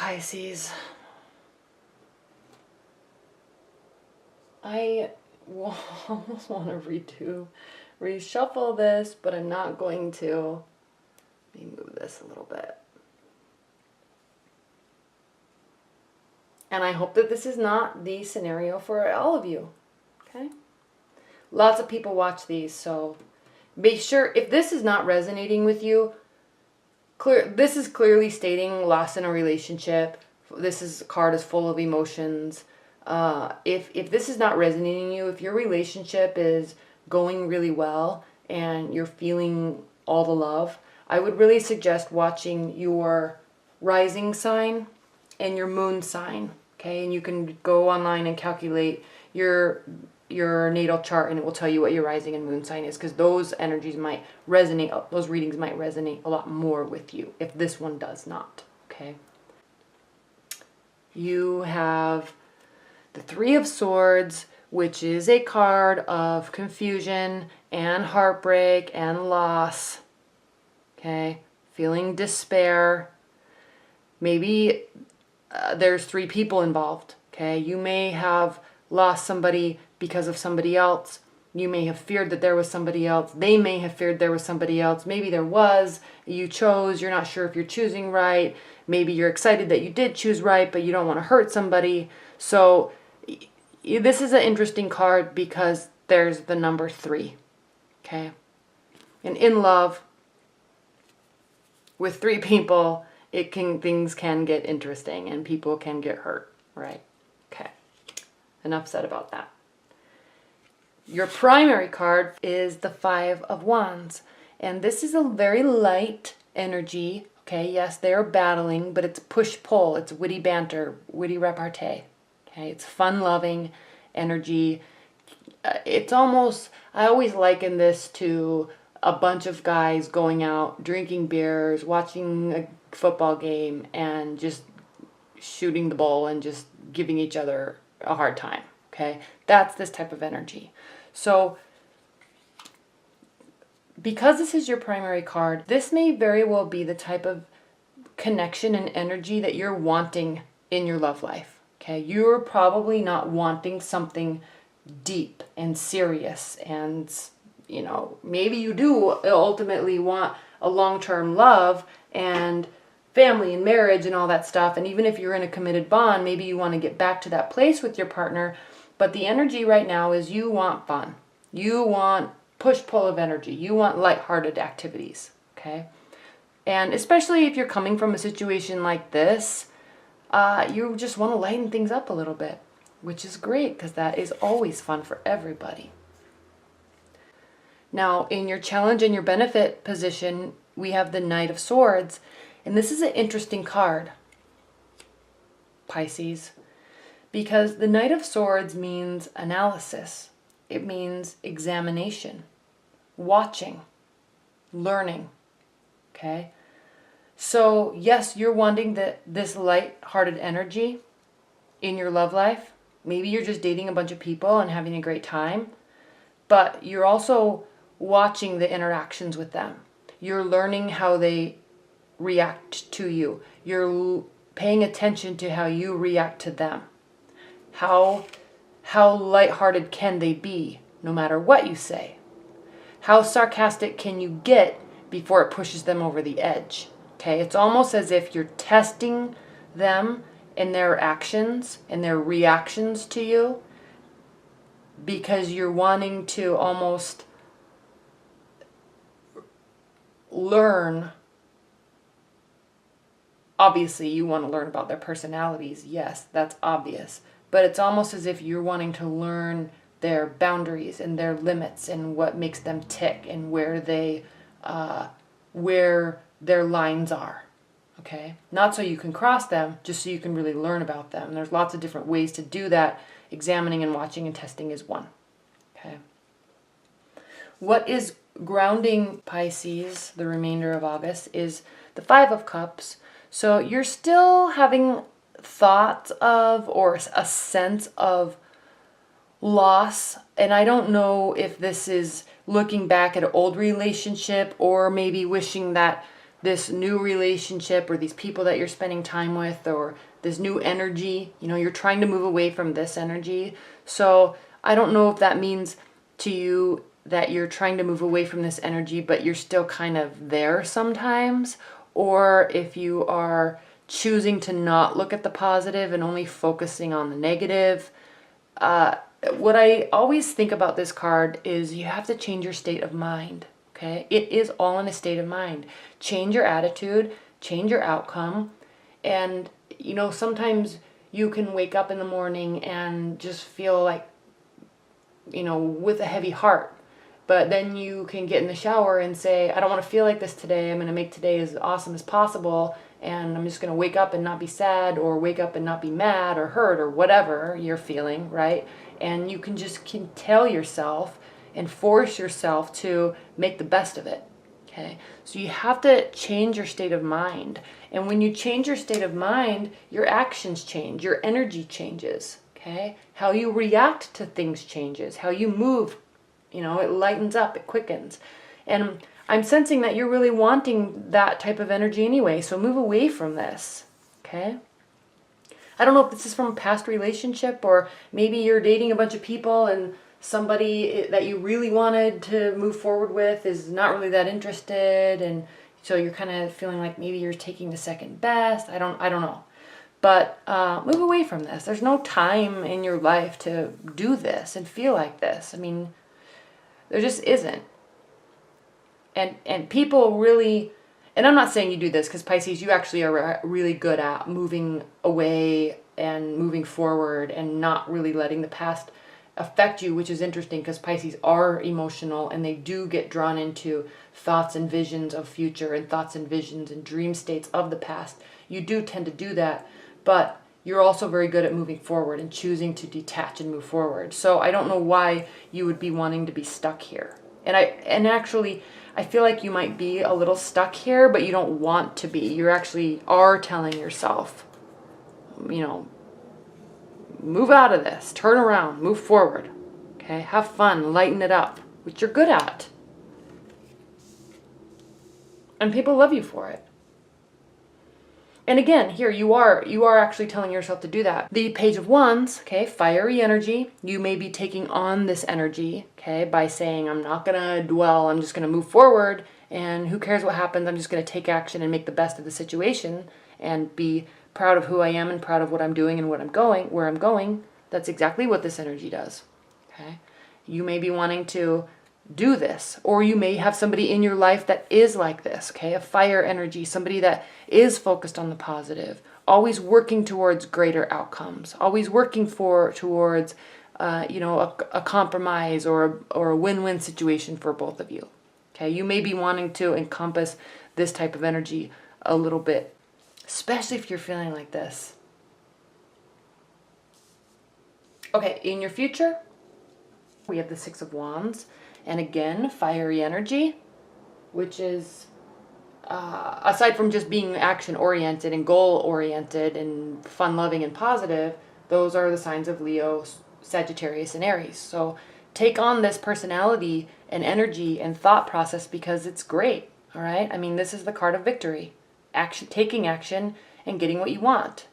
Pisces. I almost want to reshuffle this, but I'm not going to. Let me move this a little bit. And I hope that this is not the scenario for all of you, okay? Lots of people watch these, so be sure, if this is not resonating with you, this is clearly stating loss in a relationship. Card is full of emotions. If this is not resonating you, if your relationship is going really well and you're feeling all the love, I would really suggest watching your rising sign and your moon sign, okay? And you can go online and calculate your natal chart, and it will tell you what your rising and moon sign is, because those energies might resonate, those readings might resonate a lot more with you if this one does not, okay? You have the Three of Swords, which is a card of confusion and heartbreak and loss, okay? Feeling despair. Maybe there's three people involved, okay? You may have lost somebody because of somebody else. You may have feared that there was somebody else. They may have feared there was somebody else. Maybe there was. You chose. You're not sure if you're choosing right. Maybe you're excited that you did choose right, but you don't want to hurt somebody. So this is an interesting card because there's the number 3, okay? And in love, with 3 people, things can get interesting and people can get hurt, right? Okay, enough said about that. Your primary card is the 5 of Wands, and this is a very light energy, okay? Yes, they are battling, but it's push-pull, it's witty banter, witty repartee, okay? It's fun-loving energy. It's almost, I always liken this to a bunch of guys going out, drinking beers, watching a football game, and just shooting the ball and just giving each other a hard time, okay? That's this type of energy. So because this is your primary card, this may very well be the type of connection and energy that you're wanting in your love life, okay? You're probably not wanting something deep and serious, and you know, maybe you do ultimately want a long-term love and family and marriage and all that stuff, and even if you're in a committed bond, maybe you want to get back to that place with your partner, but the energy right now is you want fun. You want push-pull of energy. You want lighthearted activities, okay? And especially if you're coming from a situation like this, you just want to lighten things up a little bit, which is great because that is always fun for everybody. Now, in your challenge and your benefit position, we have the Knight of Swords, and this is an interesting card, Pisces, because the Knight of Swords means analysis. It means examination, watching, learning, okay? So, yes, you're wanting this light-hearted energy in your love life. Maybe you're just dating a bunch of people and having a great time, but you're also watching the interactions with them. You're learning how they react to you. You're paying attention to how you react to them. How lighthearted can they be no matter what you say? How sarcastic can you get before it pushes them over the edge? Okay, it's almost as if you're testing them and their actions and their reactions to you, because you're wanting to almost learn. Obviously, you want to learn about their personalities. Yes, that's obvious. But it's almost as if you're wanting to learn their boundaries and their limits and what makes them tick and where their lines are. Okay? Not so you can cross them, just so you can really learn about them. And there's lots of different ways to do that. Examining and watching and testing is one. Okay? What is grounding Pisces the remainder of August is the 5 of Cups. So you're still having thoughts of or a sense of loss, and I don't know if this is looking back at an old relationship or maybe wishing that this new relationship or these people that you're spending time with or this new energy. You know, you're trying to move away from this energy. So I don't know if that means to you that you're trying to move away from this energy, but you're still kind of there sometimes, or if you are choosing to not look at the positive and only focusing on the negative. What I always think about this card is you have to change your state of mind. Okay, it is all in a state of mind. Change your attitude, change your outcome. And, you know, sometimes you can wake up in the morning and just feel like, you know, with a heavy heart. But then you can get in the shower and say, I don't want to feel like this today. I'm going to make today as awesome as possible. And I'm just going to wake up and not be sad, or wake up and not be mad or hurt or whatever you're feeling, right? And you can tell yourself and force yourself to make the best of it. Okay, so you have to change your state of mind. And when you change your state of mind, your actions change, your energy changes. Okay, how you react to things changes, how you move, you know, it lightens up, it quickens. And I'm sensing that you're really wanting that type of energy anyway, so move away from this. Okay, I don't know if this is from a past relationship, or maybe you're dating a bunch of people and somebody that you really wanted to move forward with is not really that interested, and so you're kind of feeling like maybe you're taking the second best. I don't know. But move away from this. There's no time in your life to do this and feel like this. I mean, there just isn't. And people really, and I'm not saying you do this, because Pisces, you actually are really good at moving away and moving forward and not really letting the past affect you, which is interesting because Pisces are emotional and they do get drawn into thoughts and visions of future and thoughts and visions and dream states of the past. You do tend to do that, but you're also very good at moving forward and choosing to detach and move forward. So I don't know why you would be wanting to be stuck here. And actually, I feel like you might be a little stuck here, but you don't want to be. You actually are telling yourself, you know, move out of this, turn around, move forward. Okay, have fun, lighten it up, which you're good at. And people love you for it. And again, here you are actually telling yourself to do that. The Page of Wands, okay, fiery energy. You may be taking on this energy, okay, by saying, I'm not gonna dwell, I'm just gonna move forward, and who cares what happens, I'm just gonna take action and make the best of the situation and be proud of who I am and proud of what I'm doing and where I'm going. That's exactly what this energy does. Okay, you may be wanting to do this, or you may have somebody in your life that is like this. Okay, a fire energy, somebody that is focused on the positive, always working towards greater outcomes, always working towards you know, a compromise or a win-win situation for both of you. Okay, you may be wanting to encompass this type of energy a little bit, especially if you're feeling like this. Okay, in your future, we have the Six of Wands. And again, fiery energy, which is, aside from just being action-oriented and goal-oriented and fun-loving and positive, those are the signs of Leo, Sagittarius, and Aries. So take on this personality and energy and thought process because it's great, all right? I mean, this is the card of victory. Action, taking action and getting what you want.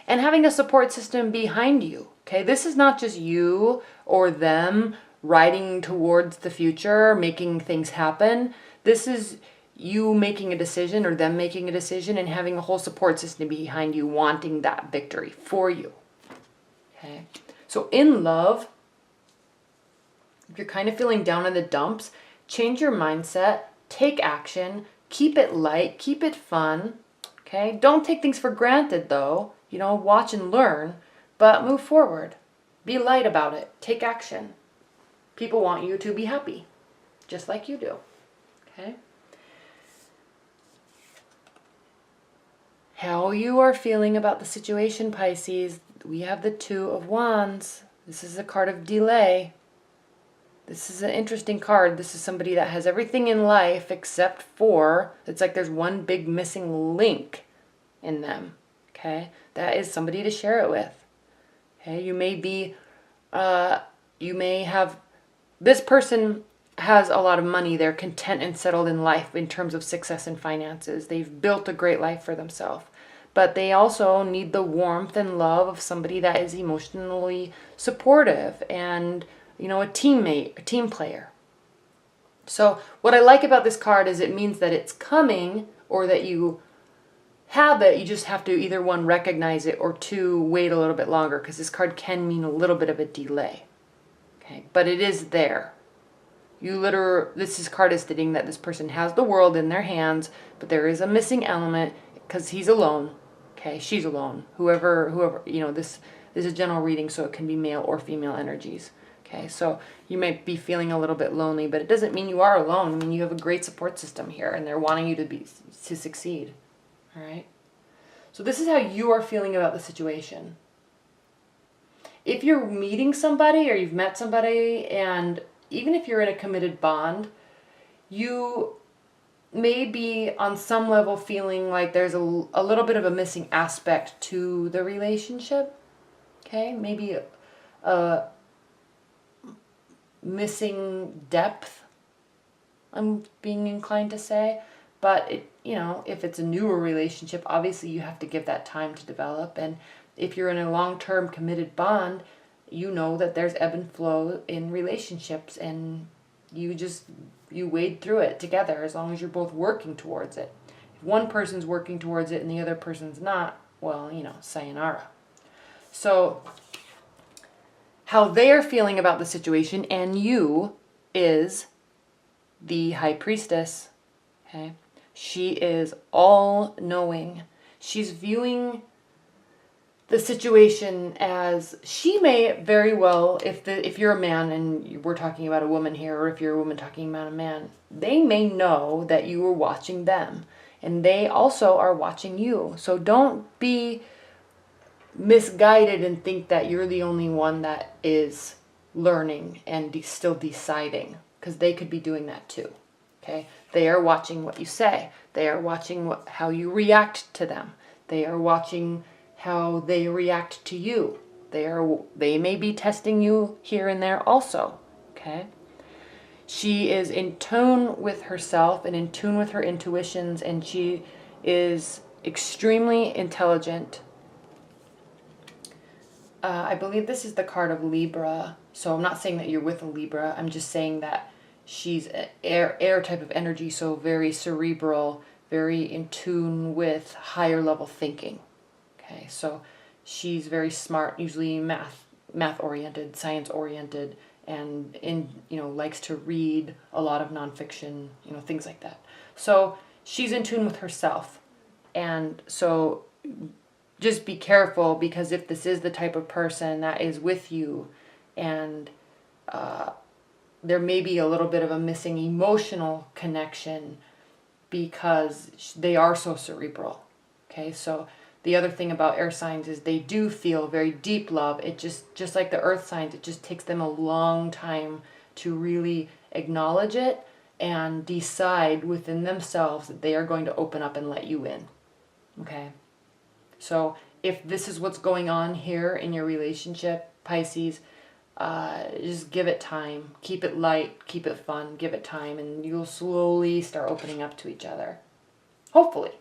And having a support system behind you, okay? This is not just you or them riding towards the future, making things happen. This is you making a decision or them making a decision and having a whole support system behind you wanting that victory for you. Okay? So in love, if you're kind of feeling down in the dumps, change your mindset, take action, keep it light, keep it fun. Okay? Don't take things for granted though. You know, watch and learn, but move forward. Be light about it. Take action. People want you to be happy, just like you do, okay? How you are feeling about the situation, Pisces, we have the Two of Wands. This is a card of delay. This is an interesting card. This is somebody that has everything in life except for, it's like there's one big missing link in them, okay? That is somebody to share it with, okay? You may have, this person has a lot of money. They're content and settled in life in terms of success and finances. They've built a great life for themselves. But they also need the warmth and love of somebody that is emotionally supportive and, you know, a teammate, a team player. So what I like about this card is it means that it's coming, or that you have it. You just have to either, one, recognize it, or two, wait a little bit longer, because this card can mean a little bit of a delay. Okay, but it is there. This card is stating that this person has the world in their hands, but there is a missing element because he's alone. Okay, she's alone. Whoever, you know, this is a general reading, so it can be male or female energies. Okay, so you might be feeling a little bit lonely, but it doesn't mean you are alone. I mean, you have a great support system here, and they're wanting you to succeed. All right. So this is how you are feeling about the situation. If you're meeting somebody, or you've met somebody, and even if you're in a committed bond, you may be on some level feeling like there's a little bit of a missing aspect to the relationship. Okay, maybe a missing depth, I'm being inclined to say. But you know, if it's a newer relationship, obviously you have to give that time to develop. And if you're in a long-term committed bond, you know that there's ebb and flow in relationships, and you wade through it together as long as you're both working towards it. If one person's working towards it and the other person's not, well, you know, sayonara. So how they are feeling about the situation and you is the High Priestess. Okay, she is all-knowing. She's viewing the situation as, she may very well, if you're a man and we're talking about a woman here, or if you're a woman talking about a man, they may know that you are watching them, and they also are watching you. So don't be misguided and think that you're the only one that is learning and still deciding, because they could be doing that too. Okay, they are watching what you say. They are watching how you react to them. They are watching how they react to you. They may be testing you here and there also. Okay, she is in tune with herself and in tune with her intuitions, and she is extremely intelligent. I believe this is the card of Libra, so I'm not saying that you're with a Libra. I'm just saying that she's an air type of energy, so very cerebral, very in tune with higher level thinking. Okay, so she's very smart, usually math oriented, science oriented, and likes to read a lot of nonfiction, things like that. So she's in tune with herself, and so just be careful, because if this is the type of person that is with you, and there may be a little bit of a missing emotional connection because they are so cerebral. Okay, so the other thing about air signs is they do feel very deep love. It just like the earth signs, it just takes them a long time to really acknowledge it and decide within themselves that they are going to open up and let you in. Okay, so if this is what's going on here in your relationship, Pisces, just give it time. Keep it light, keep it fun, give it time, and you'll slowly start opening up to each other. Hopefully.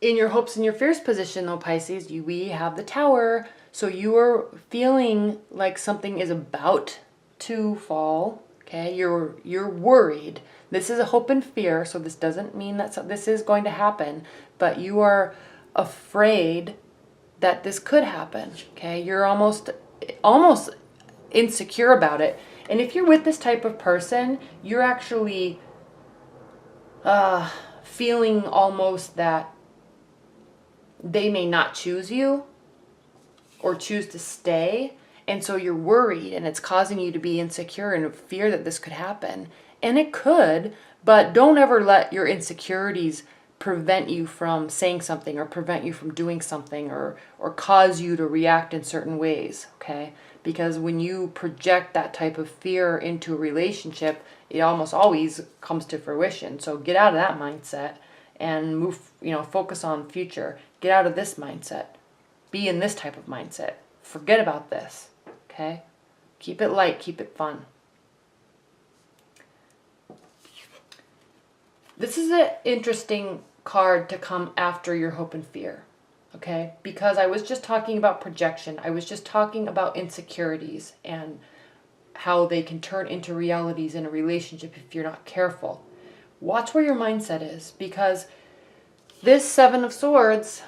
In your hopes and your fears position, though, Pisces, we have the Tower. So you are feeling like something is about to fall. Okay, you're worried. This is a hope and fear, so this doesn't mean that this is going to happen, but you are afraid that this could happen. Okay, you're almost insecure about it. And if you're with this type of person, you're actually feeling almost that they may not choose you or choose to stay, and so you're worried, and it's causing you to be insecure and fear that this could happen. And it could, but don't ever let your insecurities prevent you from saying something, or prevent you from doing something, or cause you to react in certain ways. Okay, because when you project that type of fear into a relationship, it almost always comes to fruition. So get out of that mindset and move, focus on the future. Get out of this mindset. Be in this type of mindset. Forget about this. Okay, keep it light, keep it fun. This is an interesting card to come after your hope and fear, okay? Because I was just talking about projection. I was just talking about insecurities and how they can turn into realities in a relationship if you're not careful. Watch where your mindset is, because this Seven of Swords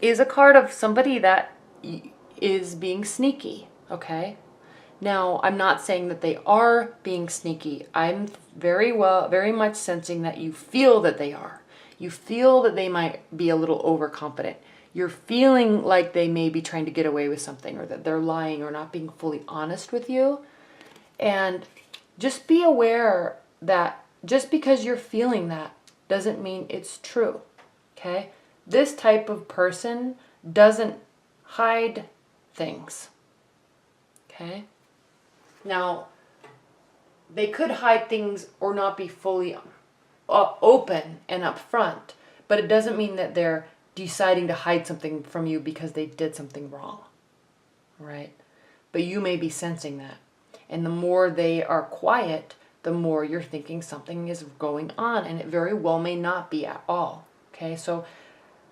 is a card of somebody that is being sneaky, okay? Now, I'm not saying that they are being sneaky. I'm very much sensing that you feel that they are. You feel that they might be a little overconfident. You're feeling like they may be trying to get away with something, or that they're lying or not being fully honest with you. And just be aware that just because you're feeling that doesn't mean it's true, okay? This type of person doesn't hide things, okay? Now, they could hide things or not be fully open and upfront, but it doesn't mean that they're deciding to hide something from you because they did something wrong, right? But you may be sensing that. And the more they are quiet, the more you're thinking something is going on, and it very well may not be at all, okay? So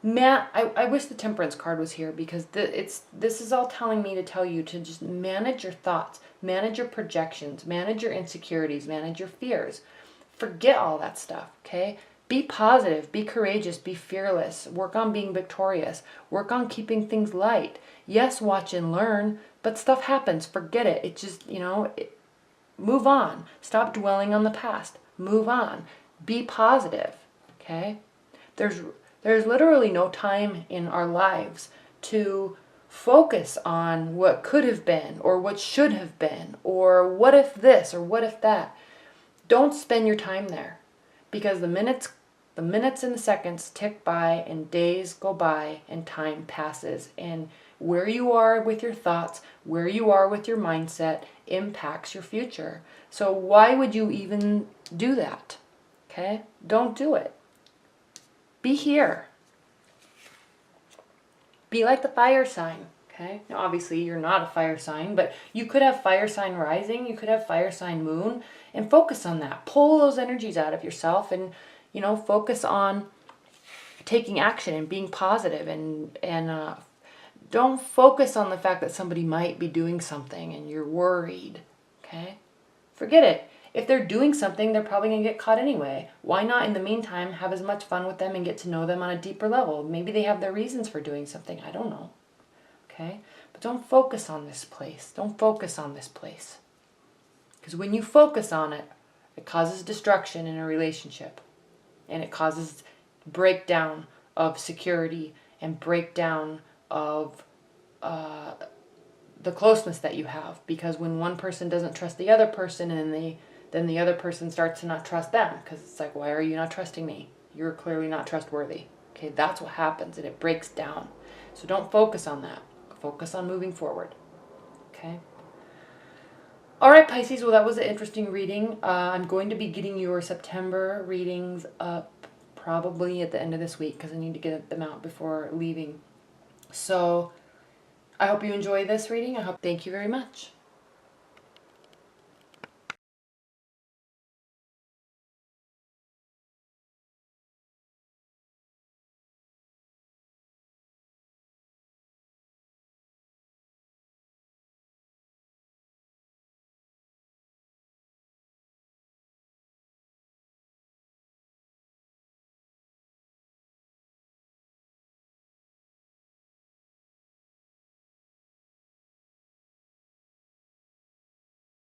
I wish the Temperance card was here, because this is all telling me to tell you to just manage your thoughts, manage your projections, manage your insecurities, manage your fears. Forget all that stuff, okay? Be positive, be courageous, be fearless. Work on being victorious. Work on keeping things light. Yes, watch and learn, but stuff happens. Forget it. It just, move on. Stop dwelling on the past. Move on. Be positive, okay? There's literally no time in our lives to focus on what could have been, or what should have been, or what if this, or what if that. Don't spend your time there, because the minutes and the seconds tick by, and days go by, and time passes, and where you are with your thoughts, where you are with your mindset impacts your future. So why would you even do that? Okay? Don't do it. Be here. Be like the fire sign, okay? Now, obviously, you're not a fire sign, but you could have fire sign rising, you could have fire sign moon, and focus on that. Pull those energies out of yourself, and, focus on taking action and being positive, and don't focus on the fact that somebody might be doing something and you're worried, okay? Forget it. If they're doing something, they're probably going to get caught anyway. Why not, in the meantime, have as much fun with them and get to know them on a deeper level? Maybe they have their reasons for doing something. I don't know. Okay? But don't focus on this place. Don't focus on this place. Because when you focus on it, it causes destruction in a relationship. And it causes breakdown of security and breakdown of the closeness that you have. Because when one person doesn't trust the other person, and then the other person starts to not trust them, because it's like, why are you not trusting me? You're clearly not trustworthy. Okay, that's what happens, and it breaks down. So don't focus on that. Focus on moving forward. Okay. All right, Pisces. Well, that was an interesting reading. I'm going to be getting your September readings up probably at the end of this week, because I need to get them out before leaving. So I hope you enjoy this reading. Thank you very much.